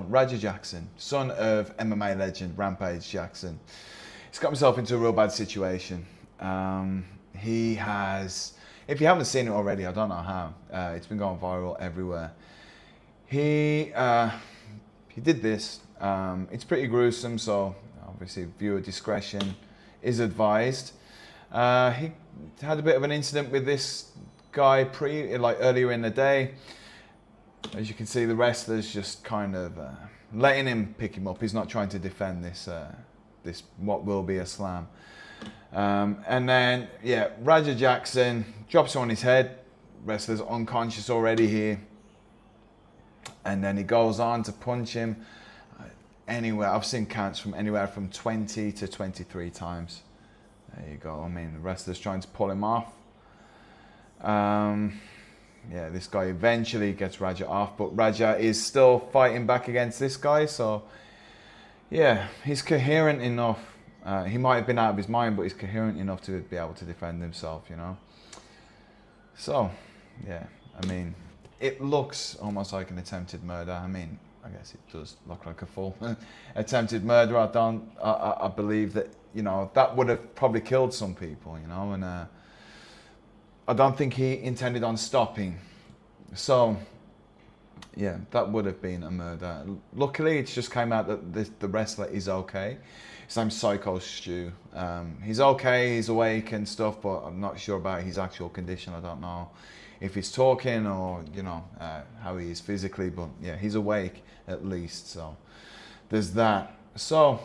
Raja Jackson, son of MMA legend Rampage Jackson, he's got himself into a real bad situation. He has, if you haven't seen it already, I don't know how, it's been going viral everywhere. He did this. It's pretty gruesome, so obviously viewer discretion is advised. He had a bit of an incident with this guy earlier in the day. As you can see, the wrestler's just kind of letting him pick him up. He's not trying to defend this what will be a slam. And then, yeah, Raja Jackson drops him on his head. Wrestler's unconscious already here. And then he goes on to punch him anywhere. I've seen counts from anywhere from 20 to 23 times. There you go. I mean, the wrestler's trying to pull him off. Yeah, this guy eventually gets Raja off, but Raja is still fighting back against this guy. So, yeah, he's coherent enough. He might have been out of his mind, but he's coherent enough to be able to defend himself, you know. So, yeah, I mean, it looks almost like an attempted murder. I mean, I guess it does look like a full attempted murder. I believe that, you know, that would have probably killed some people, you know, and I don't think he intended on stopping. So, yeah, that would have been a murder. Luckily, it's just came out that the wrestler is okay. His name's Psycho Stu. He's okay, he's awake and stuff, but I'm not sure about his actual condition. I don't know if he's talking or, you know, how he is physically, but yeah, he's awake at least. So there's that. So,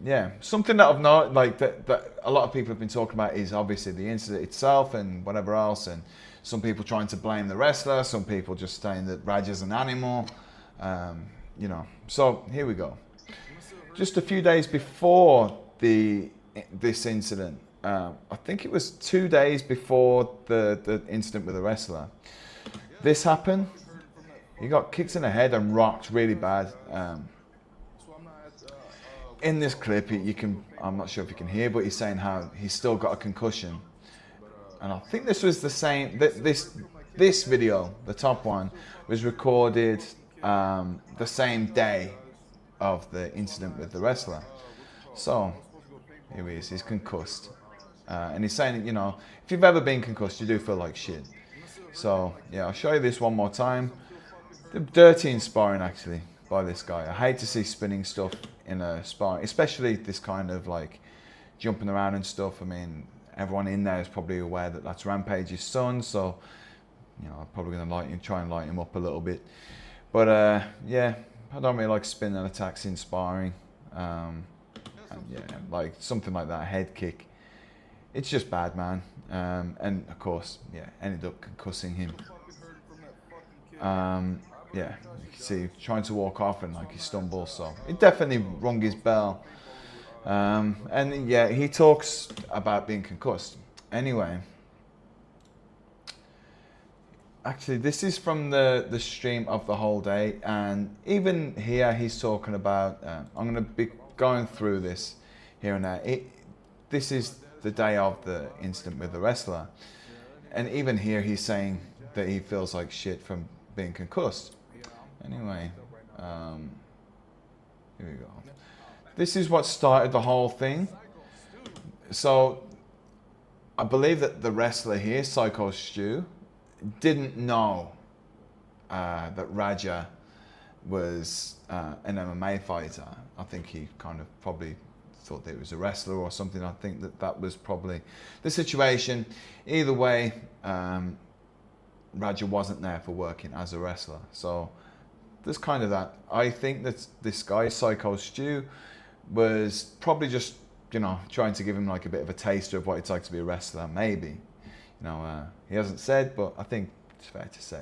yeah, something that I've noticed, like that a lot of people have been talking about is obviously the incident itself and whatever else, and some people trying to blame the wrestler, some people just saying that Raja's an animal, you know. So here we go. Just a few days before this incident, I think it was 2 days before the incident with the wrestler, this happened. He got kicked in the head and rocked really bad. In this clip, I'm not sure if you can hear, but he's saying how he's still got a concussion. And I think this was the same, this video, the top one, was recorded the same day of the incident with the wrestler. So, here he is, he's concussed. And he's saying, you know, if you've ever been concussed, you do feel like shit. So, yeah, I'll show you this one more time. Dirty in sparring, actually, by this guy. I hate to see spinning stuff in a sparring, especially this kind of like jumping around and stuff. I mean, everyone in there is probably aware that that's Rampage's son, so you know, I'm probably gonna try and light him up a little bit. But yeah, I don't really like spinning attacks in sparring. And yeah, like something like that, head kick. It's just bad, man. And of course, yeah, ended up concussing him. Yeah, you can see trying to walk off and like he stumbles, so it definitely rung his bell. And yeah, he talks about being concussed. Anyway, actually, this is from the stream of the whole day, and even here he's talking about. I'm going to be going through this here and there. This is the day of the incident with the wrestler, and even here he's saying that he feels like shit from being concussed. Anyway, here we go. This is what started the whole thing. So, I believe that the wrestler here, Psycho Stu, didn't know that Raja was an MMA fighter. I think he kind of probably thought that he was a wrestler or something. I think that was probably the situation. Either way, Raja wasn't there for working as a wrestler. So there's kind of that. I think that this guy, Psycho Stu, was probably just, you know, trying to give him like a bit of a taster of what it's like to be a wrestler, maybe. You know, he hasn't said, but I think it's fair to say.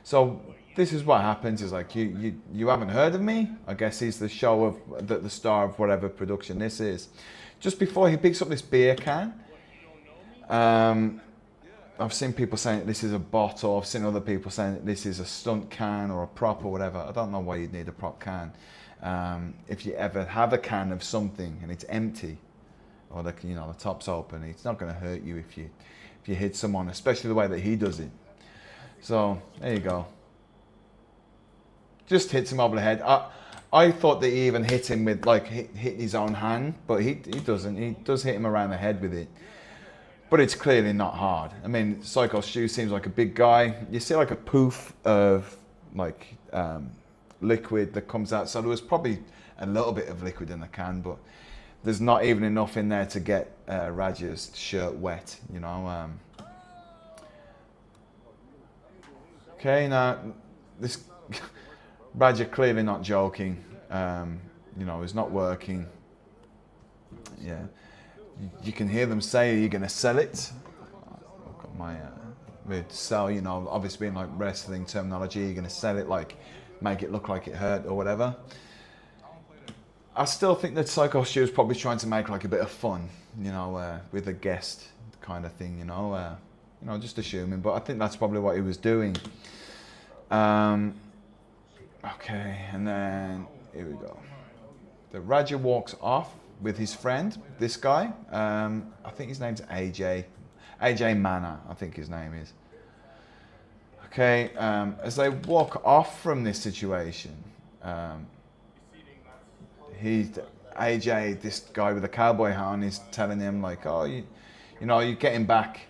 So this is what happens, is like, you haven't heard of me? I guess he's the show of, the star of whatever production this is. Just before he picks up this beer can, I've seen people saying that this is a bottle. I've seen other people saying that this is a stunt can or a prop or whatever. I don't know why you'd need a prop can. If you ever have a can of something and it's empty, or the top's open, it's not going to hurt you if you hit someone, especially the way that he does it. So there you go. just hits him over the head. I thought that he even hit him with, like, hit his own hand, but he doesn't. He does hit him around the head with it. But it's clearly not hard. I mean, Psycho Stu seems like a big guy. You see like a poof of like liquid that comes out. So there was probably a little bit of liquid in the can, but there's not even enough in there to get Raja's shirt wet, you know. Okay, now this Raja clearly not joking. You know, it's not working. Yeah. You can hear them say, "Are you going to sell it?" I've got my sell, you know, obviously being like wrestling terminology. You're going to sell it, like make it look like it hurt or whatever. I still think that Psycho Stu is probably trying to make like a bit of fun, you know, with a guest kind of thing, you know, just assuming. But I think that's probably what he was doing. Okay, and then here we go. The Raja walks off with his friend, this guy. I think his name's AJ Manor, I think his name is. Okay, as they walk off from this situation, AJ, this guy with the cowboy hat on, is telling him like, "Oh, you know, you're getting back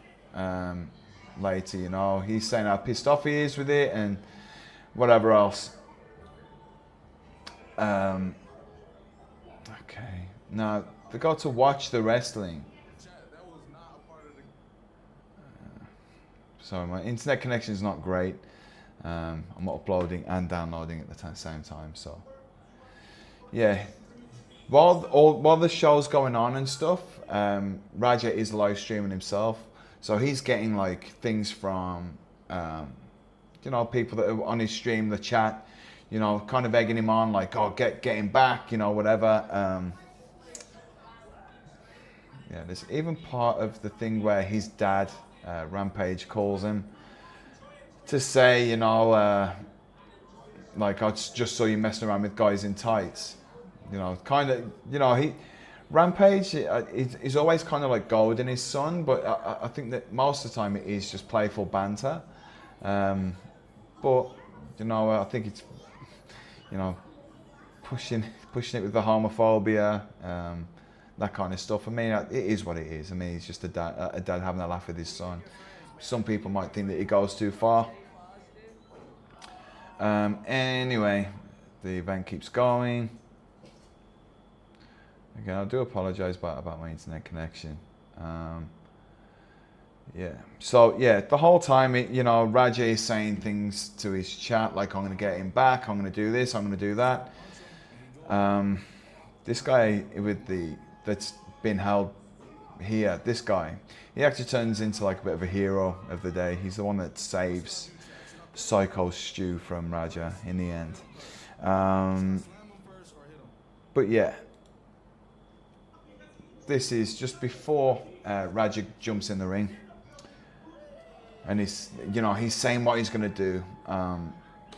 later." You know, he's saying how pissed off he is with it and whatever else. Okay. Now, they got to watch the wrestling. Sorry, my internet connection is not great. I'm uploading and downloading at the same time, so yeah. While the show's going on and stuff, Raja is live streaming himself, so he's getting like things from you know, people that are on his stream, the chat, you know, kind of egging him on, like, "Oh, get him back," you know, whatever. Yeah, there's even part of the thing where his dad, Rampage, calls him to say, you know, like, "I just saw you messing around with guys in tights." You know, kind of, you know, Rampage, he's always kind of like goading his son, but I think that most of the time it is just playful banter. But, you know, I think it's, you know, pushing it with the homophobia, that kind of stuff. I mean, it is what it is. I mean, he's just a dad having a laugh with his son. Some people might think that he goes too far. Anyway, the event keeps going. Again, I do apologise about my internet connection. Yeah. So yeah, the whole time, you know, Raja is saying things to his chat like, "I'm going to get him back. I'm going to do this. I'm going to do that." This guy that's been held here, this guy, he actually turns into like a bit of a hero of the day. He's the one that saves Psycho Stu from Raja in the end. But yeah, this is just before Raja jumps in the ring. And he's saying what he's going to do.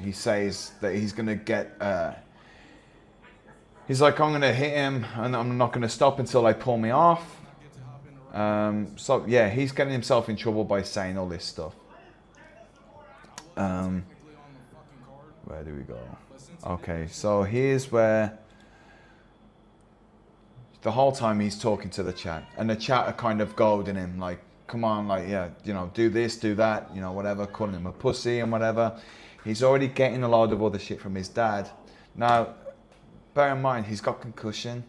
He says that he's going to get... he's like, "I'm going to hit him and I'm not going to stop until they pull me off." So yeah, he's getting himself in trouble by saying all this stuff. Where do we go? Okay, so here's where... The whole time he's talking to the chat. And the chat are kind of goading him, like, "Come on, like, yeah, you know, do this, do that, you know, whatever," calling him a pussy and whatever. He's already getting a load of other shit from his dad. Now, bear in mind, he's got concussion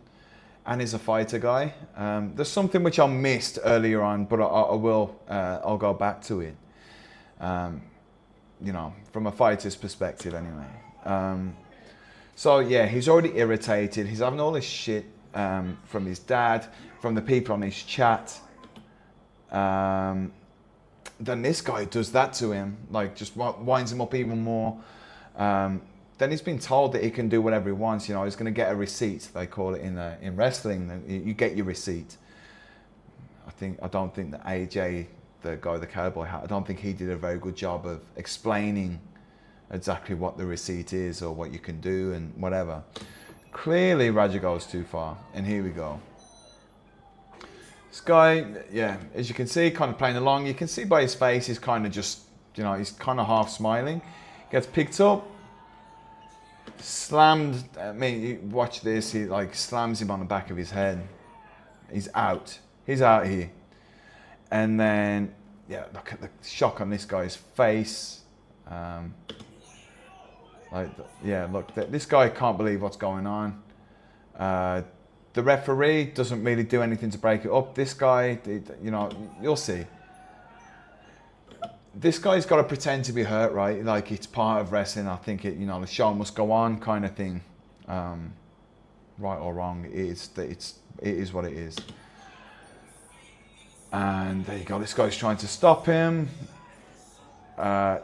and he's a fighter guy. There's something which I missed earlier on, but I'll go back to it. You know, from a fighter's perspective anyway. So yeah, he's already irritated. He's having all this shit from his dad, from the people on his chat. Then this guy does that to him, like just winds him up even more. Then he's been told that he can do whatever he wants. You know, he's going to get a receipt. They call it in wrestling. You get your receipt. I don't think that AJ, the guy with the cowboy hat, I don't think he did a very good job of explaining exactly what the receipt is or what you can do and whatever. Clearly, Raja goes too far, and here we go. This guy, yeah, as you can see, kind of playing along. You can see by his face, he's kind of just, you know, he's kind of half smiling. Gets picked up. Slammed, I mean, watch this, he like slams him on the back of his head. He's out. He's out here. And then, yeah, look at the shock on this guy's face. Yeah, look, this guy can't believe what's going on. The referee doesn't really do anything to break it up. This guy, you know, you'll see. This guy's got to pretend to be hurt, right? Like it's part of wrestling. I think it, you know, the show must go on, kind of thing. Right or wrong, it is what it is. And there you go. This guy's trying to stop him. Yeah.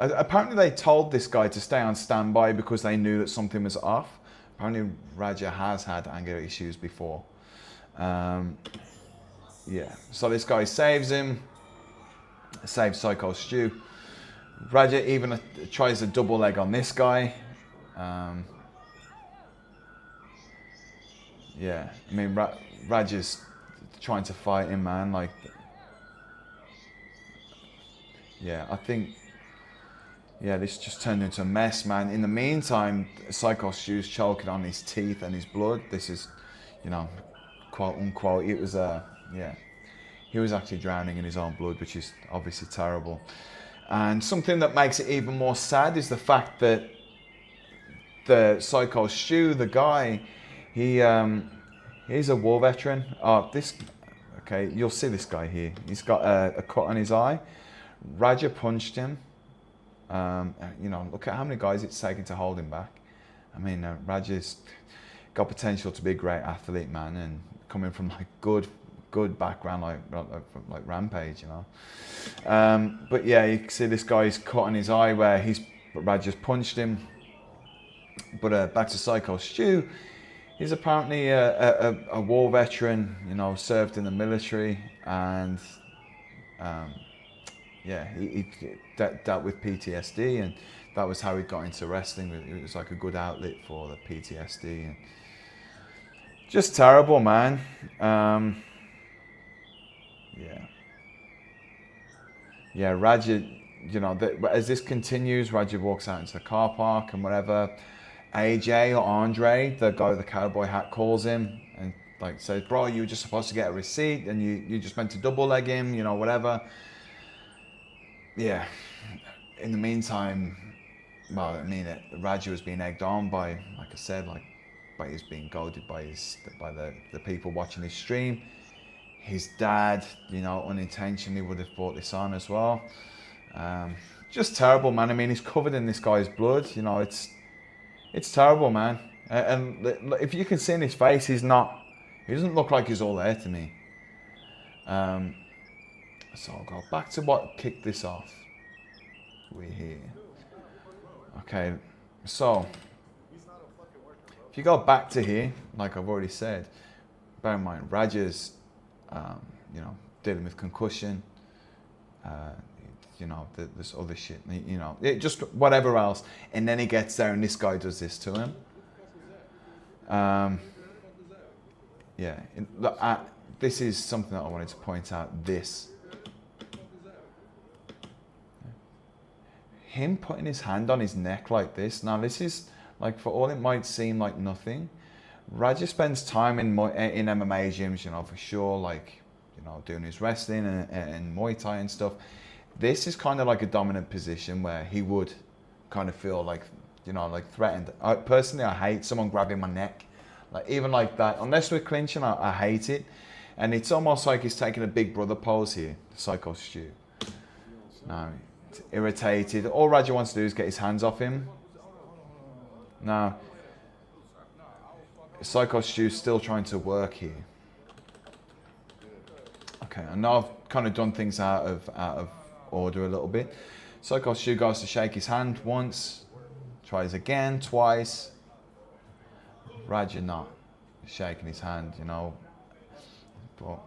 Apparently they told this guy to stay on standby because they knew that something was off. Apparently Raja has had anger issues before. Yeah. So this guy saves him. Saves Psycho Stu. Raja even tries a double leg on this guy. Yeah. I mean, Raja's trying to fight him, man. Like, yeah, I think, yeah, this just turned into a mess, man. In the meantime, Psycho Stu's choking on his teeth and his blood. This is, you know, quote unquote, it was yeah, he was actually drowning in his own blood, which is obviously terrible. And something that makes it even more sad is the fact that the Psycho Stu, the guy, he's a war veteran. Okay, you'll see this guy here. He's got a cut on his eye. Raja punched him. You know, look at how many guys it's taken to hold him back. I mean, Raja's got potential to be a great athlete, man, and coming from like good background like Rampage, you know. But yeah, you can see this guy's cut on his eye where Raja's punched him. But back to Psycho Stu. He's apparently a war veteran, you know, served in the military, and yeah, he dealt with PTSD, and that was how he got into wrestling. It was like a good outlet for the PTSD, and just terrible, man. Yeah, Raja, you know, as this continues, Raja walks out into the car park and whatever. AJ or Andre, the guy with the cowboy hat, calls him and like says, "Bro, you were just supposed to get a receipt, and you just meant to double leg him, you know, whatever." Yeah. In the meantime, well, I mean, Raja was being egged on by, like I said, by his being goaded by the people watching his stream. His dad, you know, unintentionally would have brought this on as well. Just terrible, man. I mean, he's covered in this guy's blood. You know, it's terrible, man. And if you can see in his face, he doesn't look like he's all there to me. So I'll go back to what kicked this off. We're here. Okay, so if you go back to here, like I've already said, bear in mind, Raja's, you know, dealing with concussion, you know, this other shit, you know, just whatever else. And then he gets there and this guy does this to him. Yeah, this is something that I wanted to point out. Him putting his hand on his neck like this. Now this is, like, for all it might seem like nothing, Raja spends time in MMA gyms, you know, for sure, like, you know, doing his wrestling and Muay Thai and stuff. This is kind of like a dominant position where he would kind of feel like, you know, like threatened. Personally, I hate someone grabbing my neck, like even like that. Unless we're clinching, I hate it. And it's almost like he's taking a big brother pose here, Psycho Stu. No, it's irritated. All Raja wants to do is get his hands off him. Now, Psycho Stu's still trying to work here. Okay, I know I've kind of done things out of order a little bit. Psycho Stu goes to shake his hand once, tries again, twice. Raja not shaking his hand, you know. But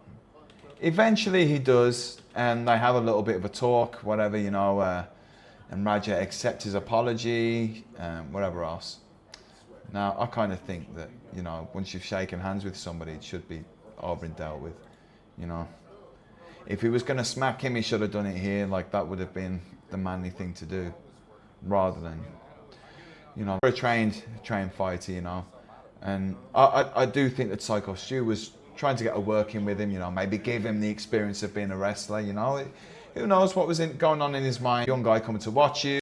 eventually he does, and they have a little bit of a talk, whatever, you know, and Raja accepts his apology, whatever else. Now, I kind of think that, you know, once you've shaken hands with somebody, it should be over and dealt with, you know. If he was going to smack him, he should have done it here. Like, that would have been the manly thing to do, rather than you know, for a trained fighter, you know. And I do think that Psycho Stu was trying to get a work in with him, you know, maybe give him the experience of being a wrestler, you know. Who knows what was going on in his mind? Young guy coming to watch you.